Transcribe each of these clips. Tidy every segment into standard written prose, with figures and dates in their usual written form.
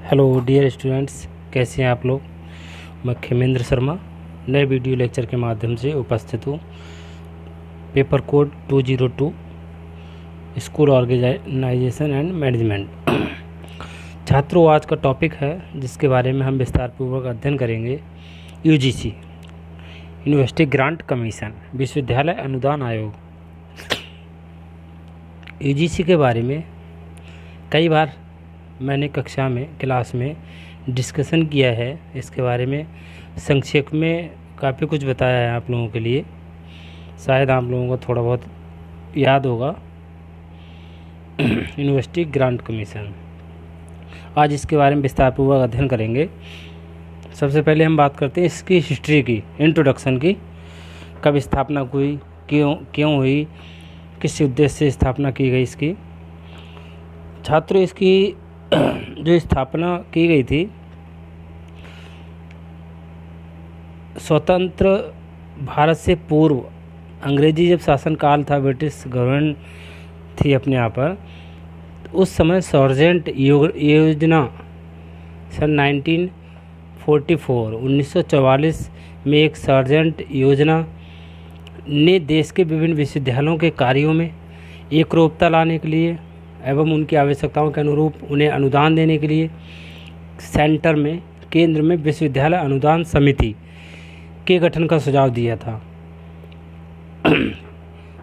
Hello dear students, कैसे हैं आप लोग। मैं खेमेंद्र शर्मा नए वीडियो लेक्चर के माध्यम से उपस्थित हूँ। Paper code 202 school organisation and management. छात्रों, आज का टॉपिक है जिसके बारे में हम विस्तारपूर्वक अध्ययन करेंगे। यूजीसी यूनिवर्सिटी ग्रांट कमीशन, विश्वविद्यालय अनुदान आयोग। यूजीसी के बारे में कई बार मैंने कक्षा में क्लास में डिस्कशन किया है। इसके बारे में संक्षेप में काफ़ी कुछ बताया है आप लोगों के लिए। शायद आप लोगों को थोड़ा बहुत याद होगा। यूनिवर्सिटी ग्रांट कमीशन, आज इसके बारे में विस्तारपूर्वक अध्ययन करेंगे। सबसे पहले हम बात करते हैं इसकी हिस्ट्री की, इंट्रोडक्शन की। कब स्थापना हुई, क्यों हुई, किस उद्देश्य से स्थापना की गई इसकी। छात्रों, इसकी जो स्थापना की गई थी, स्वतंत्र भारत से पूर्व अंग्रेजी जब शासन काल था, ब्रिटिश गवर्नमेंट थी अपने यहाँ पर, तो उस समय सार्जेंट योजना सन 1944 में एक सार्जेंट योजना ने देश के विभिन्न विश्वविद्यालयों के कार्यों में एकरूपता लाने के लिए एवं उनकी आवश्यकताओं के अनुरूप उन्हें अनुदान देने के लिए केंद्र में विश्वविद्यालय अनुदान समिति के गठन का सुझाव दिया था।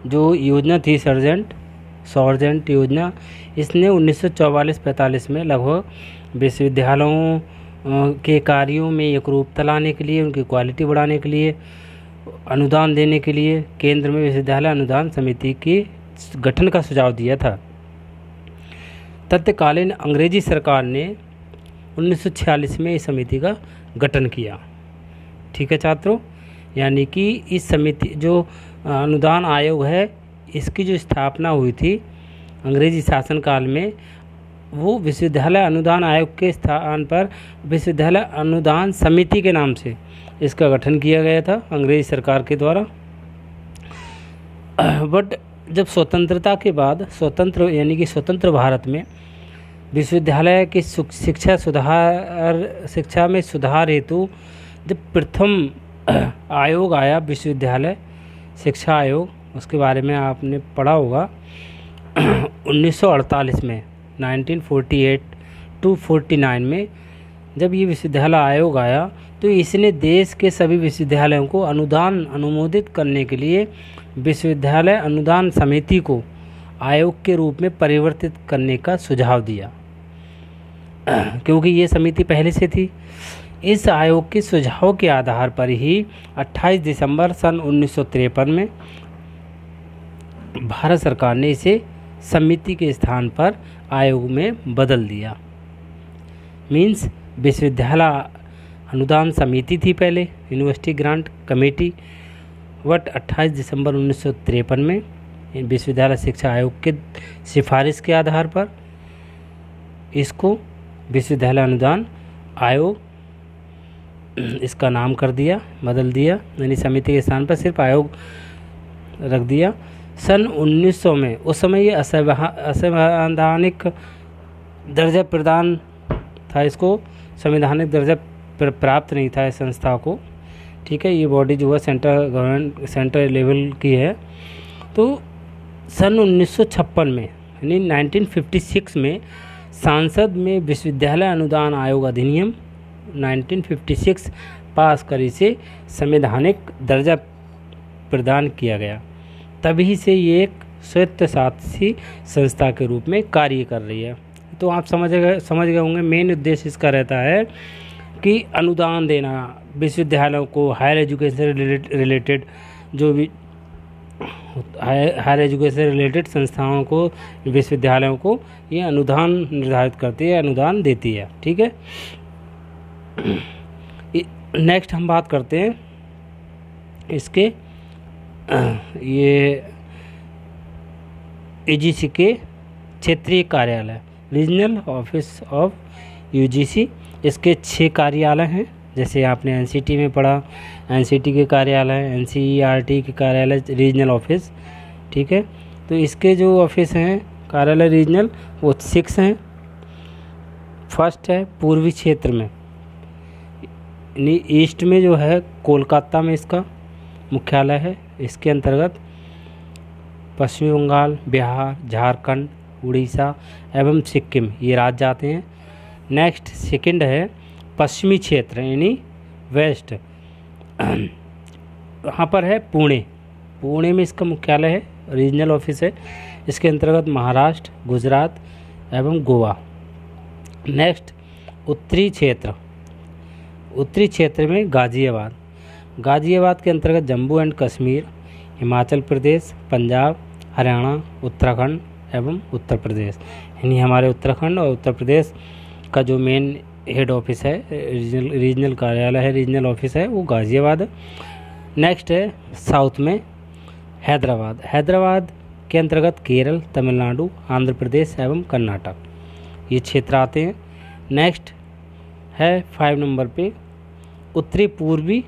जो योजना थी सार्जेंट योजना, इसने 1944-45 में लगभग विश्वविद्यालयों के कार्यों में एकरूपता लाने के लिए, उनकी क्वालिटी बढ़ाने के लिए, अनुदान देने के लिए केंद्र में विश्वविद्यालय अनुदान समिति के गठन का सुझाव दिया था। तत्कालीन अंग्रेजी सरकार ने 1946 में इस समिति का गठन किया। ठीक है छात्रों, यानी कि इस समिति जो अनुदान आयोग है, इसकी जो स्थापना हुई थी अंग्रेजी शासनकाल में, वो विश्वविद्यालय अनुदान आयोग के स्थान पर विश्वविद्यालय अनुदान समिति के नाम से इसका गठन किया गया था अंग्रेजी सरकार के द्वारा। बट जब स्वतंत्रता के बाद स्वतंत्र भारत में विश्वविद्यालय की शिक्षा में सुधार हेतु जब प्रथम आयोग आया, विश्वविद्यालय शिक्षा आयोग, उसके बारे में आपने पढ़ा होगा। 1948 में 1948 to 49 में जब ये विश्वविद्यालय आयोग आया, तो इसने देश के सभी विश्वविद्यालयों को अनुदान अनुमोदित करने के लिए विश्वविद्यालय अनुदान समिति को आयोग के रूप में परिवर्तित करने का सुझाव दिया, क्योंकि ये समिति पहले से थी। इस आयोग के सुझाव के आधार पर ही 28 दिसंबर सन 1953 में भारत सरकार ने इसे समिति के स्थान पर आयोग में बदल दिया। मीन्स विश्वविद्यालय अनुदान समिति थी पहले, यूनिवर्सिटी ग्रांट कमेटी, बट 28 दिसंबर 1953 में विश्वविद्यालय शिक्षा आयोग के सिफारिश के आधार पर इसको विश्वविद्यालय अनुदान आयोग इसका नाम कर दिया, बदल दिया, यानी समिति के स्थान पर सिर्फ आयोग रख दिया। सन 1900 में, उस समय ये असंवैधानिक दर्जा प्रदान था, इसको संवैधानिक दर्जा प्राप्त नहीं था इस संस्था को। ठीक है, ये बॉडी जो है सेंट्रल लेवल की है। तो सन 1956 में यानी 1956 में संसद में विश्वविद्यालय अनुदान आयोग अधिनियम 1956 पास कर इसे संवैधानिक दर्जा प्रदान किया गया। तभी से ये एक स्वायत्तशासी संस्था के रूप में कार्य कर रही है। तो आप समझ गए होंगे, मेन उद्देश्य इसका रहता है कि अनुदान देना विश्वविद्यालयों को, हायर एजुकेशन रिलेटेड जो भी हायर एजुकेशन रिलेटेड संस्थाओं को, विश्वविद्यालयों को ये अनुदान निर्धारित करती है, अनुदान देती है। ठीक है, नेक्स्ट हम बात करते हैं इसके ये यूजीसी के क्षेत्रीय कार्यालय, रीजनल ऑफिस ऑफ यूजीसी। इसके 6 कार्यालय हैं, जैसे आपने एनसीटी में पढ़ा, एनसीटी के कार्यालय, एनसीईआरटी के कार्यालय, रीजनल ऑफिस। ठीक है, तो इसके जो ऑफिस हैं कार्यालय रीजनल, वो 6 हैं। फर्स्ट है पूर्वी क्षेत्र में, यानी ईस्ट में जो है कोलकाता में इसका मुख्यालय है। इसके अंतर्गत पश्चिमी बंगाल, बिहार, झारखंड, उड़ीसा एवं सिक्किम ये राज्य आते हैं। नेक्स्ट सेकंड है पश्चिमी क्षेत्र यानी वेस्ट, वहाँ पर है पुणे। पुणे में इसका मुख्यालय है, रीजनल ऑफिस है। इसके अंतर्गत महाराष्ट्र, गुजरात एवं गोवा। नेक्स्ट उत्तरी क्षेत्र, उत्तरी क्षेत्र में गाज़ियाबाद। गाज़ियाबाद के अंतर्गत जम्मू एंड कश्मीर, हिमाचल प्रदेश, पंजाब, हरियाणा, उत्तराखंड एवं उत्तर प्रदेश। यानी हमारे उत्तराखंड और उत्तर प्रदेश का जो मेन हेड ऑफिस है, रीजनल कार्यालय है, रीजनल ऑफिस है, वो गाज़ियाबाद है। नेक्स्ट है साउथ में हैदराबाद। हैदराबाद के अंतर्गत केरल, तमिलनाडु, आंध्र प्रदेश एवं कर्नाटक ये क्षेत्र आते हैं। नेक्स्ट है 5 नंबर पे उत्तरी पूर्वी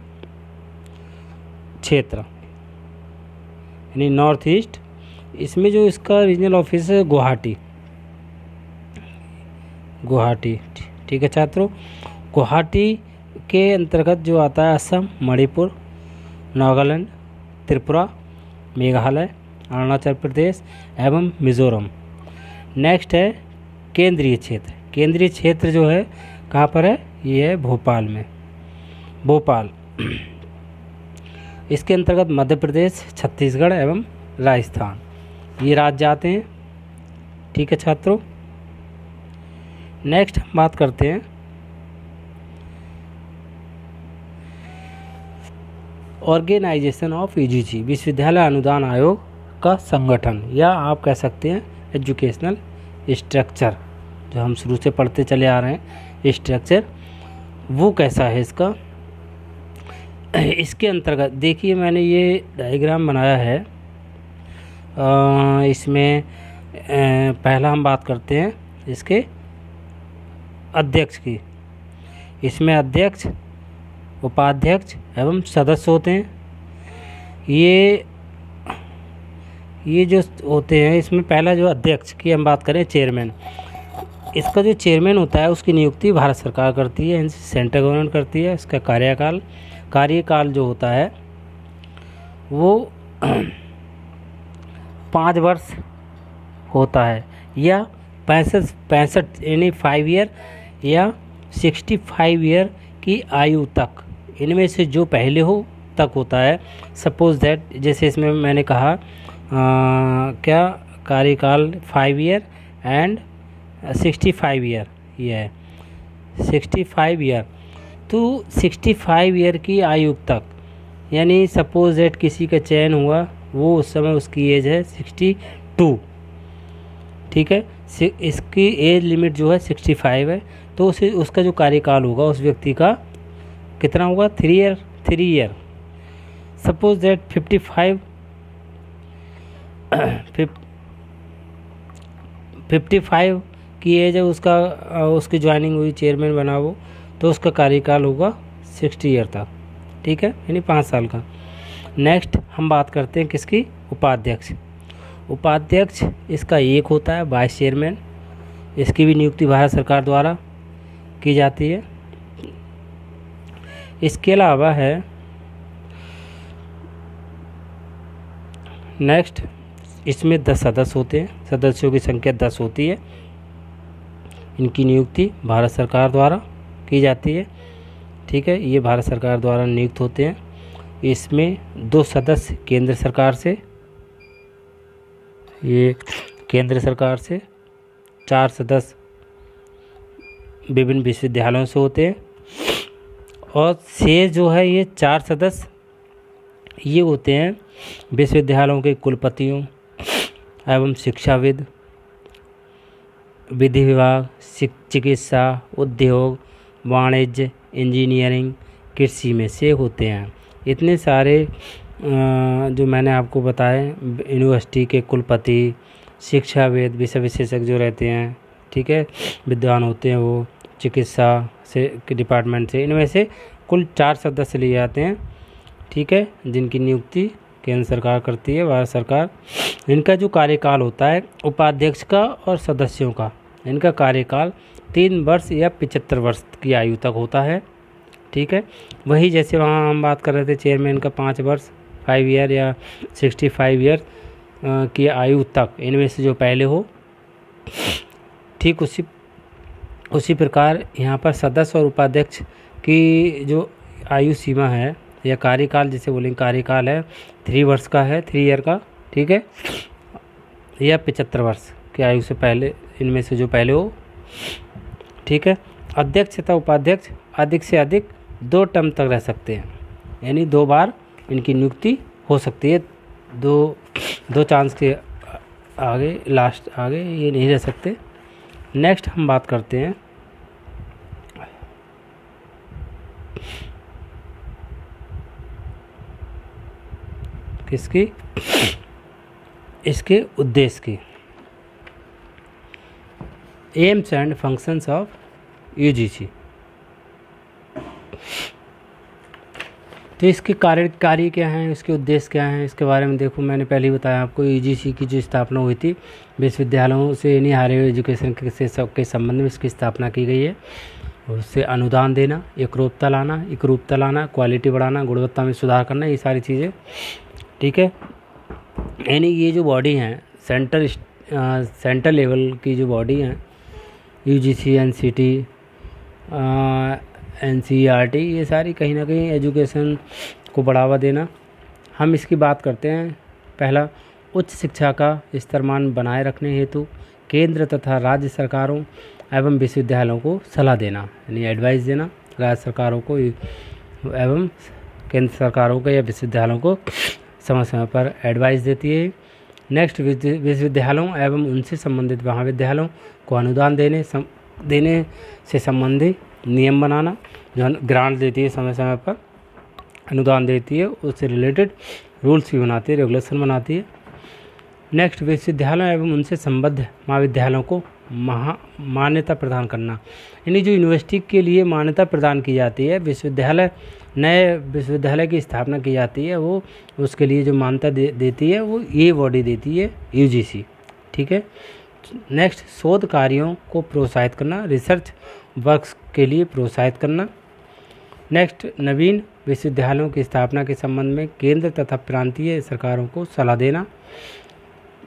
क्षेत्र यानी नॉर्थ ईस्ट। इसमें जो इसका रीजनल ऑफिस है गुवाहाटी, गुवाहाटी। ठीक है छात्रों, गुवाहाटी के अंतर्गत जो आता है असम, मणिपुर, नागालैंड, त्रिपुरा, मेघालय, अरुणाचल प्रदेश एवं मिज़ोरम। नेक्स्ट है केंद्रीय क्षेत्र। केंद्रीय क्षेत्र जो है कहाँ पर है, ये है भोपाल में, भोपाल। इसके अंतर्गत मध्य प्रदेश, छत्तीसगढ़ एवं राजस्थान ये राज्य आते हैं। ठीक है छात्रों, नेक्स्ट हम बात करते हैं ऑर्गेनाइजेशन ऑफ यूजीसी, विश्वविद्यालय अनुदान आयोग का संगठन, या आप कह सकते हैं एजुकेशनल स्ट्रक्चर, जो हम शुरू से पढ़ते चले आ रहे हैं स्ट्रक्चर, वो कैसा है इसका। इसके अंतर्गत देखिए मैंने ये डायग्राम बनाया है। इसमें पहला हम बात करते हैं इसके अध्यक्ष की। इसमें अध्यक्ष, उपाध्यक्ष एवं सदस्य होते हैं। ये जो होते हैं, इसमें पहला जो अध्यक्ष की हम बात करें, चेयरमैन। इसका जो चेयरमैन होता है उसकी नियुक्ति भारत सरकार करती है, सेंट्रल गवर्नमेंट करती है। इसका कार्यकाल जो होता है वो 5 वर्ष होता है, या 65 यानी 5 ईयर या 65 ईयर की आयु तक, इनमें से जो पहले हो तक होता है। सपोज दैट जैसे इसमें मैंने कहा क्या कार्यकाल 5 ईयर एंड 65 ईयर, ये है 65 ईयर। तो 65 ईयर की आयु तक, यानी सपोज दैट किसी का चयन हुआ, वो उस समय उसकी एज है 62। ठीक है, इसकी एज लिमिट जो है 65 है, तो उसे उसका जो कार्यकाल होगा उस व्यक्ति का कितना होगा, 3 ईयर। सपोज दैट 55 की एज है उसका, उसकी ज्वाइनिंग हुई, चेयरमैन बना वो, तो उसका कार्यकाल होगा 60 ईयर तक। ठीक है, यानी 5 साल का। नेक्स्ट हम बात करते हैं किसकी, उपाध्यक्ष। उपाध्यक्ष इसका एक होता है, वाइस चेयरमैन। इसकी भी नियुक्ति भारत सरकार द्वारा की जाती है। इसके अलावा है नेक्स्ट, इसमें 10 सदस्य होते हैं, सदस्यों की संख्या 10 होती है। इनकी नियुक्ति भारत सरकार द्वारा की जाती है। ठीक है, ये भारत सरकार द्वारा नियुक्त होते हैं। इसमें 2 सदस्य केंद्र सरकार से, ये केंद्र सरकार से, 4 सदस्य विभिन्न विश्वविद्यालयों से होते हैं, और शेष जो है ये 4 सदस्य ये होते हैं विश्वविद्यालयों के कुलपतियों एवं शिक्षाविद, विधि विभाग, चिकित्सा, उद्योग, वाणिज्य, इंजीनियरिंग, कृषि में से होते हैं। इतने सारे जो मैंने आपको बताए, यूनिवर्सिटी के कुलपति, शिक्षाविद, विषय विशेषज्ञ जो रहते हैं, ठीक है, विद्वान होते हैं, वो चिकित्सा से के डिपार्टमेंट से, इनमें से कुल 4 सदस्य लिए जाते हैं। ठीक है, जिनकी नियुक्ति केंद्र सरकार करती है, भारत सरकार। इनका जो कार्यकाल होता है उपाध्यक्ष का और सदस्यों का इनका कार्यकाल 3 वर्ष या 75 वर्ष की आयु तक होता है। ठीक है, वही जैसे वहाँ हम बात कर रहे थे चेयरमैन का 5 वर्ष 5 ईयर या 65 ईयर की आयु तक, इनमें से जो पहले हो। ठीक उसी प्रकार यहाँ पर सदस्य और उपाध्यक्ष की जो आयु सीमा है या कार्यकाल, जिसे बोलेंगे कार्यकाल है 3 वर्ष का है, 3 ईयर का। ठीक है, या 75 वर्ष की आयु से पहले, इनमें से जो पहले हो। ठीक है, अध्यक्ष तथा उपाध्यक्ष अधिक से अधिक 2 टर्म तक रह सकते हैं, यानी 2 बार इनकी नियुक्ति हो सकती है। दो चांस के आगे लास्ट आगे ये नहीं रह सकते। नेक्स्ट हम बात करते हैं किसकी, इसके उद्देश्य की। AIIMS and functions of UGC. तो इसके कार्य क्या हैं, इसके उद्देश्य क्या हैं, इसके बारे में देखो मैंने पहले ही बताया आपको। यूजीसी की जो स्थापना हुई थी, विश्वविद्यालयों से यानी हायर एजुकेशन के संबंध में इसकी स्थापना की गई है। उससे अनुदान देना, एकरूपता लाना, क्वालिटी बढ़ाना, गुणवत्ता में सुधार करना, ये सारी चीज़ें। ठीक है, यानी ये जो बॉडी हैं सेंटर लेवल की जो बॉडी हैं, यूजीसी, एनसीटी, एनसीईआरटी, ये सारी कहीं ना कहीं एजुकेशन को बढ़ावा देना। हम इसकी बात करते हैं। पहला, उच्च शिक्षा का स्तरमान बनाए रखने हेतु केंद्र तथा राज्य सरकारों एवं विश्वविद्यालयों को सलाह देना, यानी एडवाइस देना राज्य सरकारों को एवं केंद्र सरकारों को या विश्वविद्यालयों को समय समय पर एडवाइस देती है। नेक्स्ट, विश्वविद्यालयों एवं उनसे संबंधित महाविद्यालयों को अनुदान देने से संबंधित नियम बनाना, जो ग्रांट देती है समय समय पर अनुदान देती है, उससे रिलेटेड रूल्स भी बनाती है, रेगुलेशन बनाती है। नेक्स्ट, विश्वविद्यालयों एवं उनसे संबद्ध महाविद्यालयों को मान्यता प्रदान करना, यानी जो यूनिवर्सिटी के लिए मान्यता प्रदान की जाती है, नए विश्वविद्यालय की स्थापना की जाती है, वो उसके लिए जो मान्यता देती है वो ये बॉडी देती है, यूजीसी। ठीक है, नेक्स्ट, शोध कार्यों को प्रोत्साहित करना, रिसर्च वर्क्स के लिए प्रोत्साहित करना। नेक्स्ट, नवीन विश्वविद्यालयों की स्थापना के संबंध में केंद्र तथा प्रांतीय सरकारों को सलाह देना।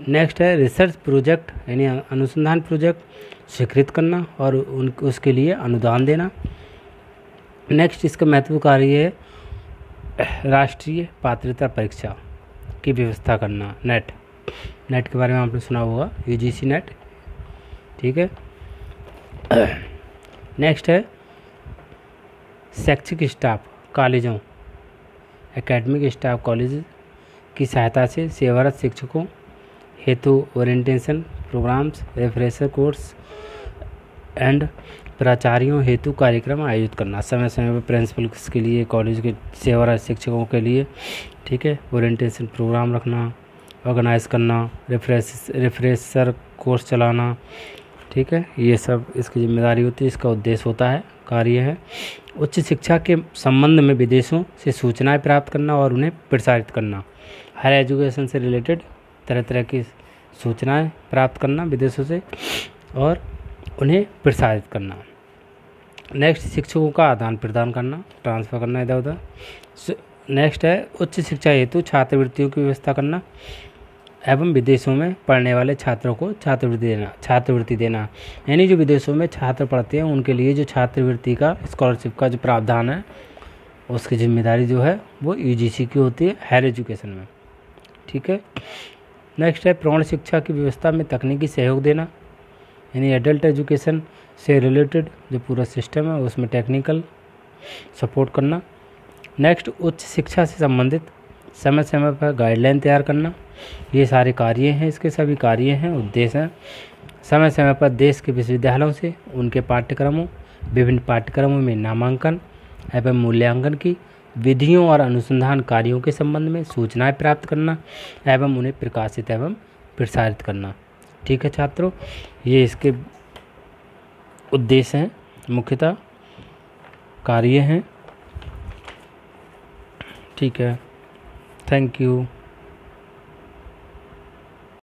नेक्स्ट है रिसर्च प्रोजेक्ट, यानी अनुसंधान प्रोजेक्ट स्वीकृत करना और उसके लिए अनुदान देना। नेक्स्ट, इसका महत्व कार्य है राष्ट्रीय पात्रता परीक्षा की व्यवस्था करना। नेट के बारे में आपने सुना होगा, यूजीसी नेट। ठीक है, नेक्स्ट है शैक्षिक स्टाफ कॉलेजों, एकेडमिक स्टाफ कॉलेज की सहायता से सेवारत शिक्षकों हेतु orientation programmes, refresher course and प्राचार्यों हेतु कार्यक्रम आयोजित करना, समय समय पर प्रिंसिपल्स के लिए, कॉलेज के सेवारत शिक्षकों के लिए। ठीक है, ओरिएंटेशन प्रोग्राम रखना, ऑर्गेनाइज करना, रिफ्रेशर कोर्स चलाना। ठीक है, ये सब इसकी जिम्मेदारी होती है, इसका उद्देश्य होता है, कार्य है। उच्च शिक्षा के संबंध में विदेशों से सूचनाएं प्राप्त करना और उन्हें प्रसारित करना, हायर एजुकेशन से रिलेटेड तरह तरह की सूचनाएं प्राप्त करना विदेशों से और उन्हें प्रसारित करना। नेक्स्ट, शिक्षकों का आदान प्रदान करना, ट्रांसफ़र करना इधर उधर। नेक्स्ट है उच्च शिक्षा हेतु छात्रवृत्तियों की व्यवस्था करना एवं विदेशों में पढ़ने वाले छात्रों को छात्रवृत्ति देना, यानी जो विदेशों में छात्र पढ़ते हैं उनके लिए जो छात्रवृत्ति का, स्कॉलरशिप का जो प्रावधान है, उसकी जिम्मेदारी जो है वो यूजीसी की होती है हायर एजुकेशन में। ठीक है, नेक्स्ट है प्रौढ़ शिक्षा की व्यवस्था में तकनीकी सहयोग देना, यानी एडल्ट एजुकेशन से रिलेटेड जो पूरा सिस्टम है उसमें टेक्निकल सपोर्ट करना। नेक्स्ट, उच्च शिक्षा से संबंधित समय समय पर गाइडलाइन तैयार करना। ये सारे कार्य हैं, इसके सभी कार्य हैं, उद्देश्य हैं। समय समय पर देश के विश्वविद्यालयों से उनके विभिन्न पाठ्यक्रमों में नामांकन एवं मूल्यांकन की विधियों और अनुसंधान कार्यों के संबंध में सूचनाएं प्राप्त करना एवं उन्हें प्रकाशित एवं प्रसारित करना। ठीक है छात्रों, ये इसके उद्देश्य हैं, मुख्यतः कार्य हैं। ठीक है, थैंक यू।